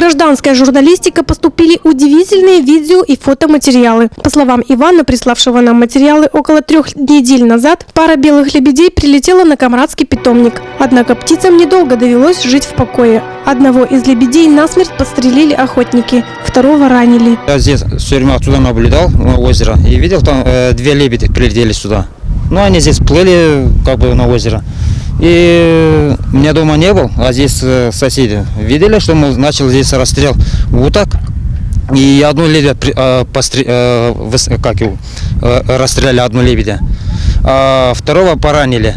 гражданская журналистика поступили удивительные видео и фотоматериалы. По словам Ивана, приславшего нам материалы, около 3 недель назад пара белых лебедей прилетела на Камрадский питомник. Однако птицам недолго довелось жить в покое. Одного из лебедей насмерть подстрелили охотники, второго ранили. Я здесь все время отсюда наблюдал на озеро и видел, там 2 лебеди прилетели сюда. Ну, они здесь плыли как бы на озеро. И меня дома не был, а здесь соседи видели, что мы начали здесь расстрел уток. И одну лебедя расстреляли, одну лебедя, а второго поранили.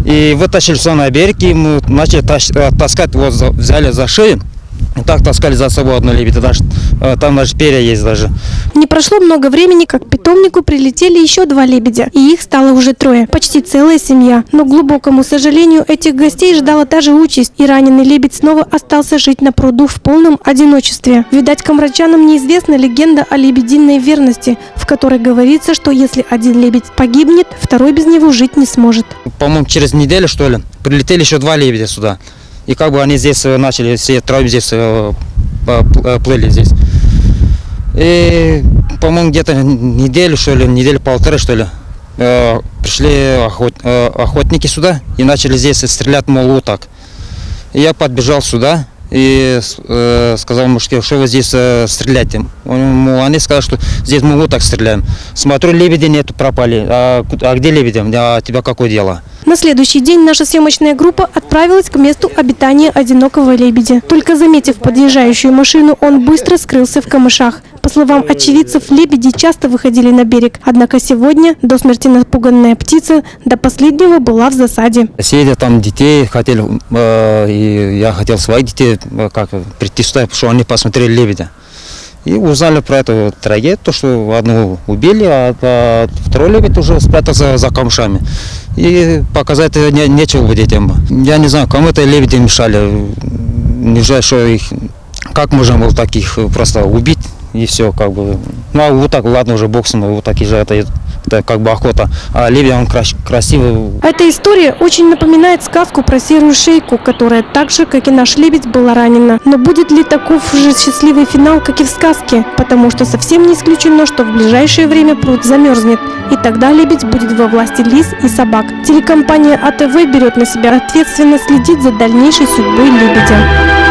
И вытащили все на берег, и мы начали таскать, вот взяли за шею. И так таскали за собой одну лебедя, там даже перья есть даже. Не прошло много времени, как к питомнику прилетели еще 2 лебедя, и их стало уже 3, почти целая семья. Но, к глубокому сожалению, этих гостей ждала та же участь, и раненый лебедь снова остался жить на пруду в полном одиночестве. Видать, камраджанам неизвестна легенда о лебединой верности, в которой говорится, что если один лебедь погибнет, второй без него жить не сможет. По-моему, через неделю, что ли, прилетели еще 2 лебедя сюда. И как бы они здесь начали, все 3 здесь плыли здесь. И, по-моему, где-то неделю, что ли, неделю полторы, что ли, пришли охотники сюда и начали здесь стрелять, мол, уток. И я подбежал сюда и сказал мужики, что вы здесь стреляете. Они сказали, что здесь мы уток стреляем. Смотрю, лебеди нету, пропали. А где лебеди? А тебя какое дело? На следующий день наша съемочная группа отправилась к месту обитания одинокого лебедя. Только заметив подъезжающую машину, он быстро скрылся в камышах. По словам очевидцев, лебеди часто выходили на берег. Однако сегодня до смерти напуганная птица до последнего была в засаде. Соседи там детей хотели, и я хотел своих детей прийти сюда, потому что они посмотрели лебедя. И узнали про эту трагедию, то, что одного убили, а второй лебедь уже спрятался за камышами. И показать нечего бы детям. Я не знаю, кому это лебеди мешали. Не знаю, что их, как можно было таких просто убить и все, как бы. Ну а вот так, ладно, уже бог с ним, вот такие же, это как бы охота. А лебедь, он красивый. Эта история очень напоминает сказку про серую шейку, которая так же, как и наш лебедь, была ранена. Но будет ли таков же счастливый финал, как и в сказке? Потому что совсем не исключено, что в ближайшее время пруд замерзнет. И тогда лебедь будет во власти лис и собак. Телекомпания АТВ берет на себя ответственность следить за дальнейшей судьбой лебедя.